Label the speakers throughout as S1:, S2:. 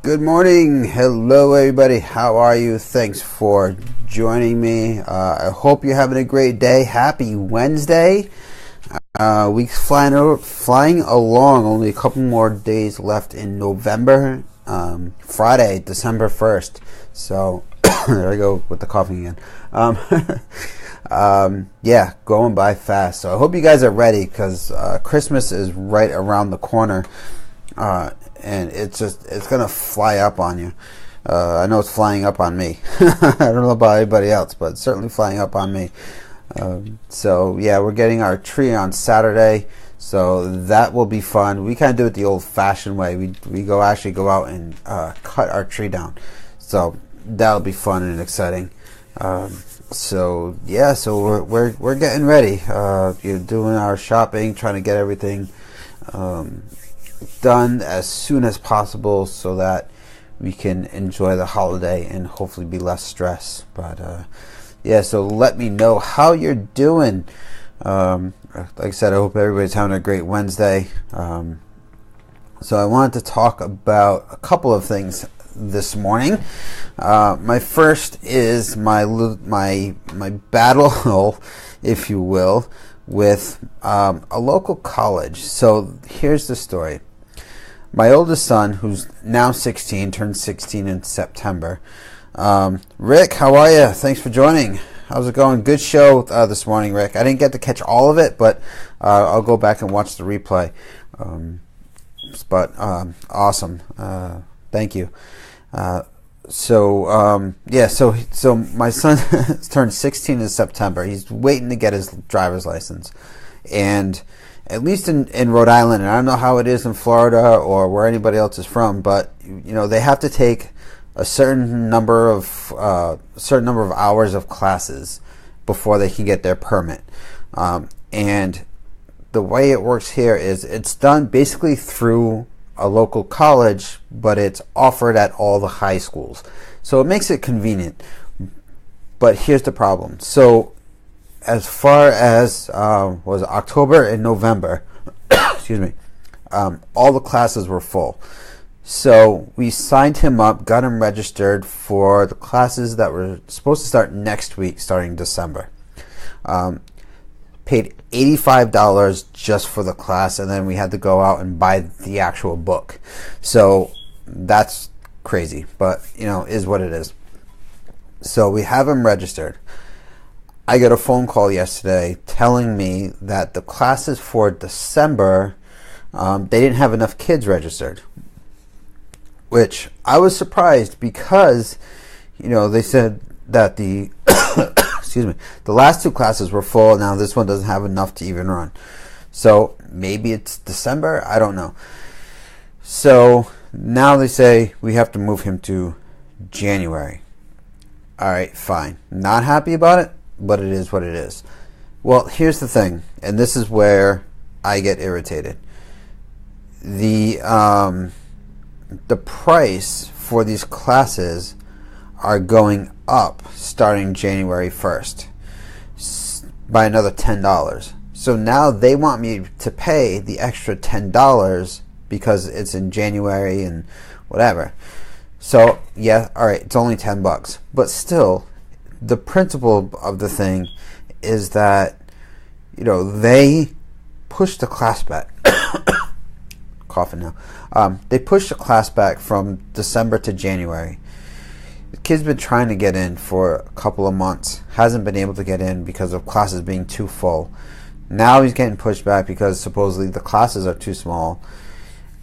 S1: Good morning. Hello, everybody. How are you? Thanks for joining me. I hope you're having a great day. Happy Wednesday. Week's flying along. Only a couple more days left in November. Friday, December 1st. So, there I go with the coughing again. Yeah, going by fast. So I hope you guys are ready because Christmas is right around the corner. And it's gonna fly up on you. I know it's flying up on me. I don't know about anybody else, but it's certainly flying up on me. So yeah, we're getting our tree on Saturday, so that will be fun. We kind of do it the old-fashioned way. We actually go out and cut our tree down. So that'll be fun and exciting. So yeah, so we're getting ready. You're doing our shopping, trying to get everything done as soon as possible so that we can enjoy the holiday and hopefully be less stressed. But yeah, so let me know how you're doing. Like I said, I hope everybody's having a great Wednesday. So I wanted to talk about a couple of things this morning. My first is my battle, if you will, with a local college. So here's the story. My oldest son, who's now 16, turned 16 in September. Rick, how are you? Thanks for joining. How's it going? Good show this morning, Rick. I didn't get to catch all of it, but I'll go back and watch the replay. But awesome. Thank you. So my son turned 16 in September. He's waiting to get his driver's license. And at least in Rhode Island, and I don't know how it is in Florida or where anybody else is from, but they have to take a certain number of hours of classes before they can get their permit. And the way it works here is it's done basically through a local college, but it's offered at all the high schools. So it makes it convenient. But here's the problem. So as far as was October and November, excuse me, all the classes were full. So we signed him up, got him registered for the classes that were supposed to start next week, starting December. Paid $85 just for the class, and then we had to go out and buy the actual book. So that's crazy, but is what it is. So we have him registered. I got a phone call yesterday telling me that the classes for December, they didn't have enough kids registered, which I was surprised because, they said that the excuse me, the last two classes were full. Now this one doesn't have enough to even run. So maybe it's December. I don't know. So now they say we have to move him to January. All right, fine. Not happy about it, but it is what it is. Well, here's the thing, and this is where I get irritated. The price for these classes are going up starting January 1st by another $10. So now they want me to pay the extra $10 because it's in January and whatever. So yeah, all right, it's only $10, but still, the principle of the thing is that they push the class back. Coughing now. They push the class back from December to January. The kid's been trying to get in for a couple of months. Hasn't been able to get in because of classes being too full. Now he's getting pushed back because supposedly the classes are too small.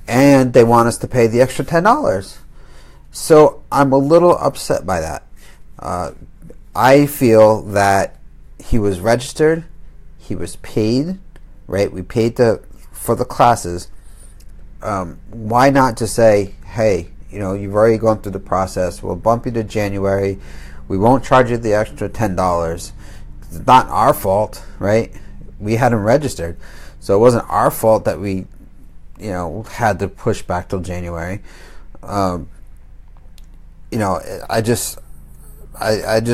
S1: And they want us to pay the extra $10. So I'm a little upset by that. I feel that he was registered. He was paid. Right? We paid for the classes. Why not just say, hey, you've already gone through the process. We'll bump you to January. We won't charge you the extra $10. It's not our fault, right? We had him registered. So it wasn't our fault that we, had to push back till January. I just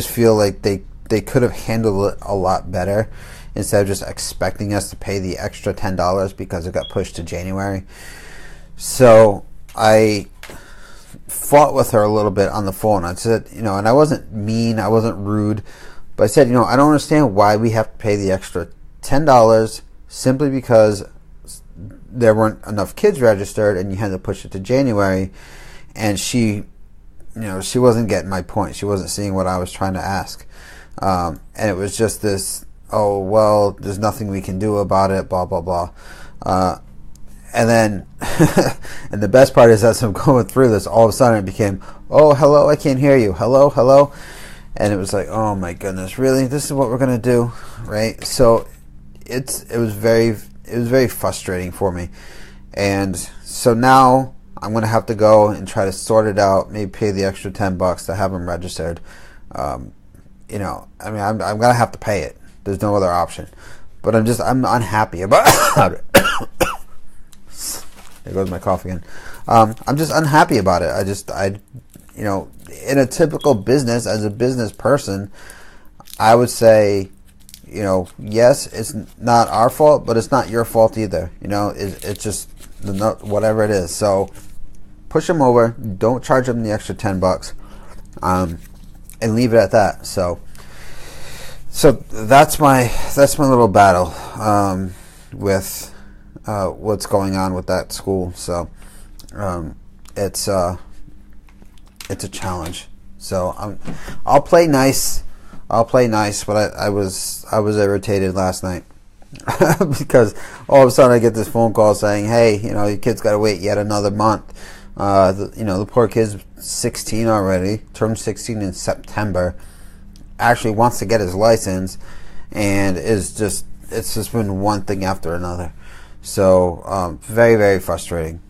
S1: feel like they could have handled it a lot better instead of just expecting us to pay the extra $10 because it got pushed to January. So fought with her a little bit on the phone. I said, and I wasn't mean, I wasn't rude, but I said, I don't understand why we have to pay the extra $10 simply because there weren't enough kids registered and you had to push it to January. And she wasn't getting my point. She wasn't seeing what I was trying to ask. And it was just this, oh, well, there's nothing we can do about it, blah, blah, blah. And then, and the best part is as I'm going through this, all of a sudden it became, oh, hello, I can't hear you. Hello, hello. And it was like, oh my goodness, really? This is what we're going to do? Right? So it was very frustrating for me. And so now I'm going to have to go and try to sort it out, maybe pay the extra $10 to have them registered. I'm going to have to pay it. There's no other option. But I'm unhappy about it. There goes my cough again. I'm just unhappy about it. In a typical business, as a business person, I would say, yes, it's not our fault, but it's not your fault either. It's just whatever it is. So push them over. Don't charge them the extra $10, and leave it at that. So that's my little battle with what's going on with that school. So it's a challenge. So I'll play nice. But I was irritated last night because all of a sudden I get this phone call saying, hey, your kid's got to wait yet another month. The poor kid's 16 already, turned 16 in September, actually wants to get his license, and it's just been one thing after another. So very, very frustrating.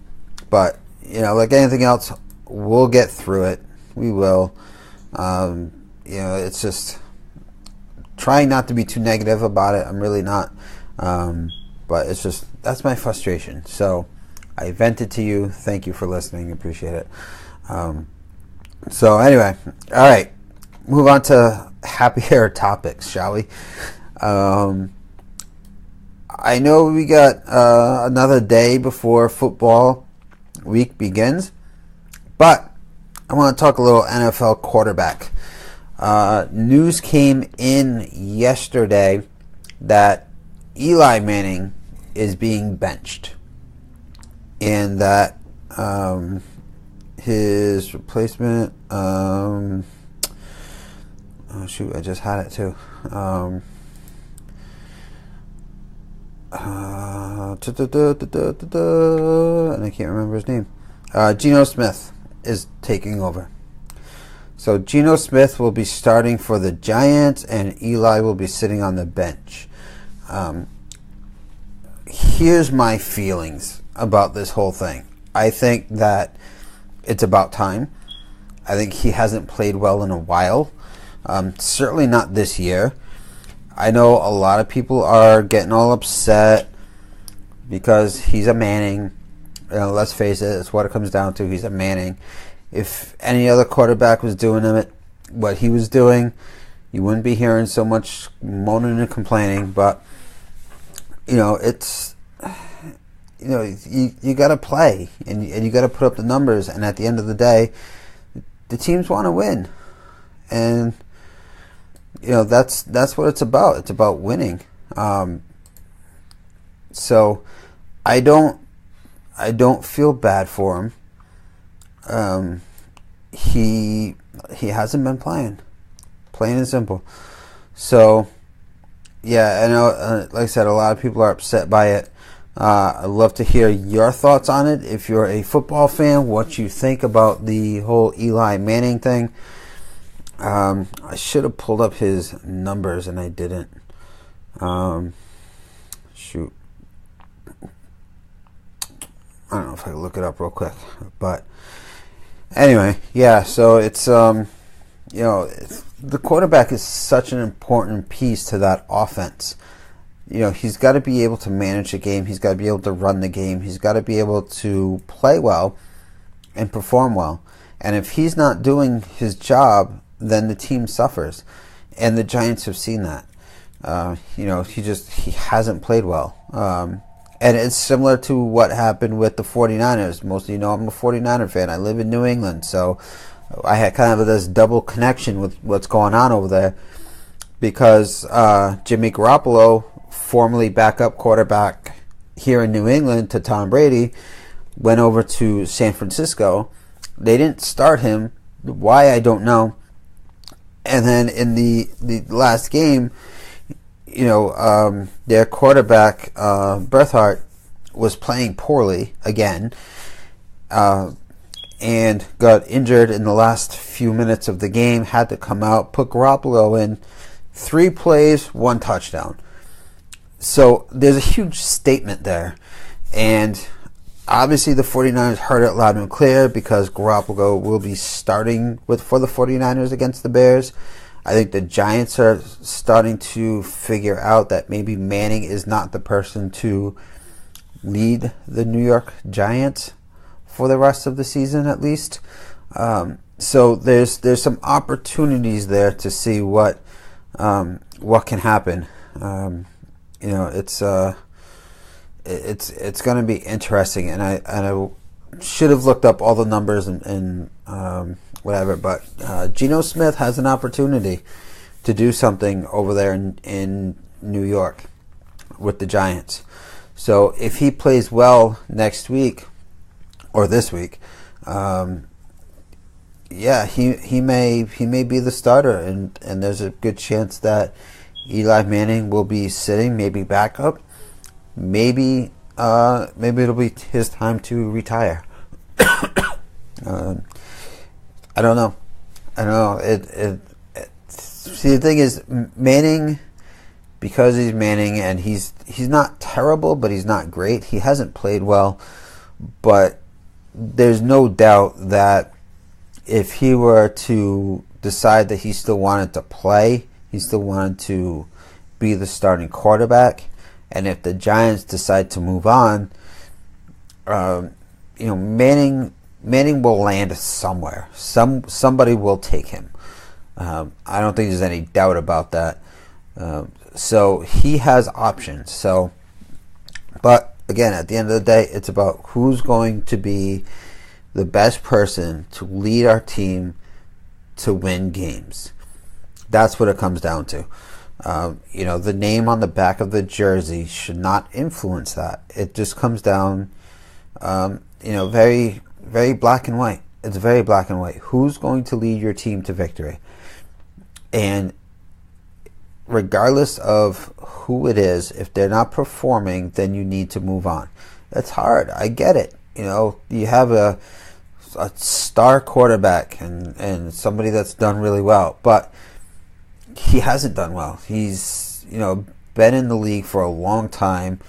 S1: But like anything else, we'll get through it. We will. It's just trying not to be too negative about it. I'm really not. But it's just, that's my frustration. So I vented to you. Thank you for listening. Appreciate it. So anyway, all right. Move on to happier topics, shall we? I know we got another day before football week begins, but I want to talk a little NFL quarterback. News came in yesterday that Eli Manning is being benched, and that his replacement, oh shoot, I just had it too. And I can't remember his name. Geno Smith is taking over. So Geno Smith will be starting for the Giants, and Eli will be sitting on the bench. Here's my feelings about this whole thing. I think that it's about time. I think he hasn't played well in a while. Certainly not this year. I know a lot of people are getting all upset because he's a Manning. Let's face it, it's what it comes down to. He's a Manning. If any other quarterback was doing what he was doing, you wouldn't be hearing so much moaning and complaining. But it's you got to play and you got to put up the numbers. And at the end of the day, the teams want to win, and that's what it's about. It's about winning. So I don't feel bad for him. He hasn't been playing, plain and simple. So yeah, I know. Like I said, a lot of people are upset by it. I'd love to hear your thoughts on it. If you're a football fan, what you think about the whole Eli Manning thing. I should have pulled up his numbers and I didn't. Shoot. I don't know if I can look it up real quick, but anyway, yeah. So it's the quarterback is such an important piece to that offense. He's got to be able to manage the game. He's got to be able to run the game. He's got to be able to play well and perform well. And if he's not doing his job, then the team suffers. And the Giants have seen that. He hasn't played well. And it's similar to what happened with the 49ers. Most of you know I'm a 49er fan. I live in New England, so I had kind of this double connection with what's going on over there because Jimmy Garopollo, formerly backup quarterback here in New England to Tom Brady, went over to San Francisco. They didn't start him. Why, I don't know. And then in the last game, their quarterback, Bearthard, was playing poorly again and got injured in the last few minutes of the game, had to come out, put Garoppolo in 3 plays, 1 touchdown. So there's a huge statement there. And obviously the 49ers heard it loud and clear because Garoppolo will be starting for the 49ers against the Bears. I think the Giants are starting to figure out that maybe Manning is not the person to lead the New York Giants for the rest of the season, at least. So there's some opportunities there to see what can happen. It's going to be interesting, and I should have looked up all the numbers and whatever, but Geno Smith has an opportunity to do something over there in New York with the Giants. So if he plays well next week or this week, he may be the starter, and there's a good chance that Eli Manning will be sitting, maybe backup, maybe it'll be his time to retire. I don't know. See, the thing is, Manning, because he's Manning, and he's not terrible, but he's not great. He hasn't played well, but there's no doubt that if he were to decide that he still wanted to play, he still wanted to be the starting quarterback, and if the Giants decide to move on, Manning will land somewhere. Somebody will take him. I don't think there's any doubt about that. So he has options. But again, at the end of the day, it's about who's going to be the best person to lead our team to win games. That's what it comes down to. The name on the back of the jersey should not influence that. It just comes down, very, very black and white. It's very black and white. Who's going to lead your team to victory? And regardless of who it is, if they're not performing, then you need to move on. It's hard. I get it. You have a star quarterback and somebody that's done really well, but he hasn't done well. He's been in the league for a long time.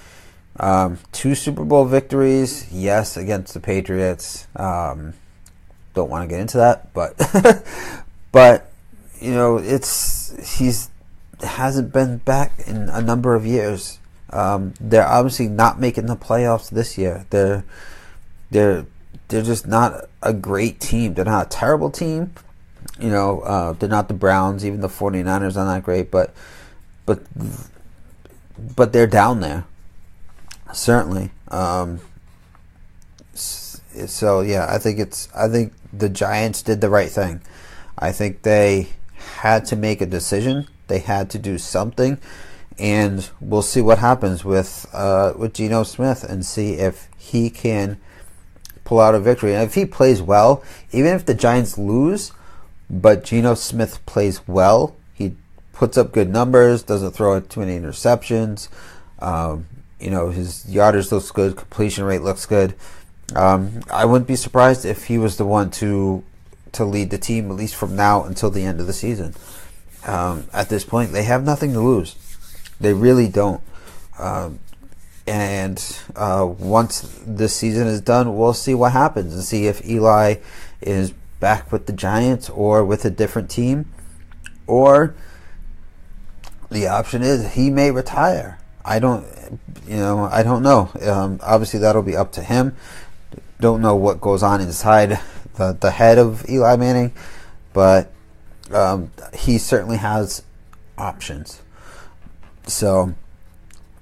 S1: 2 Super Bowl victories, yes, against the Patriots. Don't want to get into that, but he's hasn't been back in a number of years. They're obviously not making the playoffs this year. They're just not a great team. They're not a terrible team. They're not the Browns. Even the 49ers are not great, but they're down there. Certainly. So yeah, I think the Giants did the right thing. I think they had to make a decision. They had to do something, and we'll see what happens with Geno Smith and see if he can pull out a victory. And if he plays well, even if the Giants lose, but Geno Smith plays well, he puts up good numbers, doesn't throw too many interceptions. His yardage looks good, completion rate looks good. I wouldn't be surprised if he was the one to lead the team, at least from now until the end of the season. At this point, they have nothing to lose. They really don't. Once this season is done, we'll see what happens and see if Eli is back with the Giants or with a different team, or the option is he may retire. I don't know. Obviously, that'll be up to him. Don't know what goes on inside the head of Eli Manning, but he certainly has options. So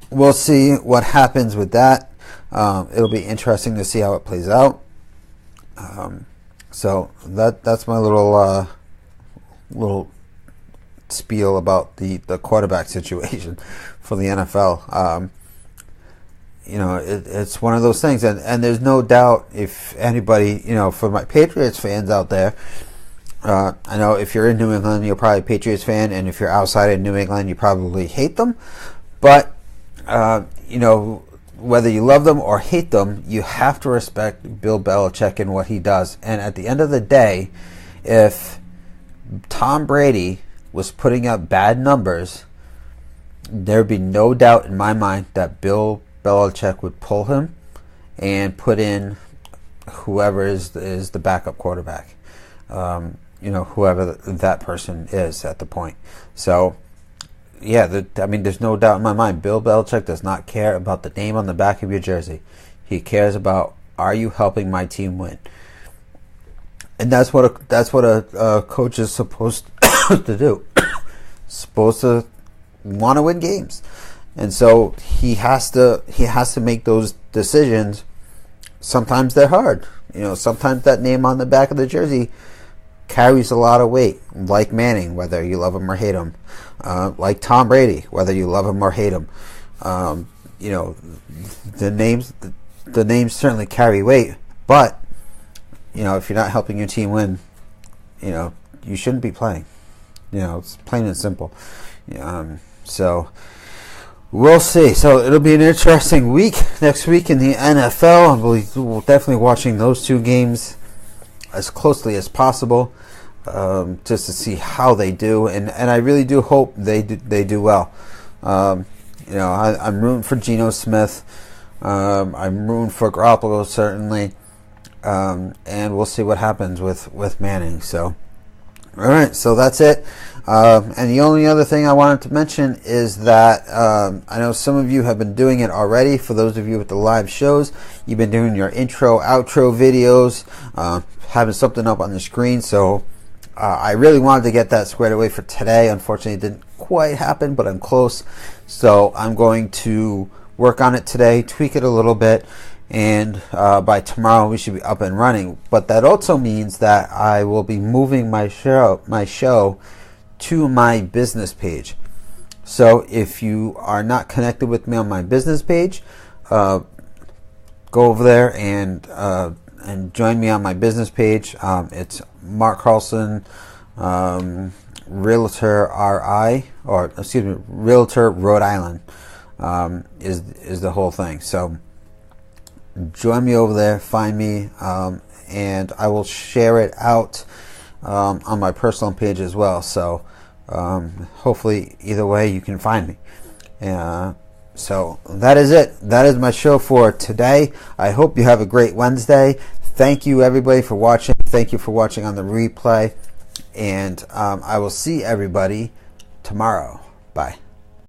S1: we'll see what happens with that. It'll be interesting to see how it plays out. So that's my little spiel about the quarterback situation for the NFL. It's one of those things, and there's no doubt, if anybody, for my Patriots fans out there, I know if you're in New England, you're probably a Patriots fan, and if you're outside of New England, you probably hate them. But whether you love them or hate them, you have to respect Bill Belichick and what he does. And at the end of the day, if Tom Brady was putting up bad numbers, there'd be no doubt in my mind that Bill Belichick would pull him and put in whoever is the backup quarterback. Whoever that person is at the point. So, yeah, there's no doubt in my mind, Bill Belichick does not care about the name on the back of your jersey. He cares about, are you helping my team win? And that's what a coach is supposed to do. Supposed to want to win games. And so he has to make those decisions. Sometimes they're hard. Sometimes that name on the back of the jersey carries a lot of weight, like Manning, whether you love him or hate him, like Tom Brady, whether you love him or hate him. The names certainly carry weight, but if you're not helping your team win, you shouldn't be playing. It's plain and simple. So we'll see. So it'll be an interesting week next week in the NFL. I believe we're definitely watching those two games as closely as possible, just to see how they do, and I really do hope they do well. I'm rooting for Geno Smith. I'm rooting for Garopollo, certainly, and we'll see what happens with Manning. So, all right, so that's it. And the only other thing I wanted to mention is that I know some of you have been doing it already. For those of you with the live shows, you've been doing your intro, outro videos, having something up on the screen. So I really wanted to get that squared away for today. Unfortunately, it didn't quite happen, but I'm close. So I'm going to work on it today, tweak it a little bit, and by tomorrow we should be up and running. But that also means that I will be moving my show to my business page. So if you are not connected with me on my business page, go over there and join me on my business page. It's Marc Carlson, Realtor Realtor Rhode Island is the whole thing. So join me over there, find me, and I will share it out on my personal page as well. So hopefully either way you can find me. So that is it. That is my show for today. I hope you have a great Wednesday. Thank you everybody for watching. Thank you for watching on the replay. And I will see everybody tomorrow. Bye.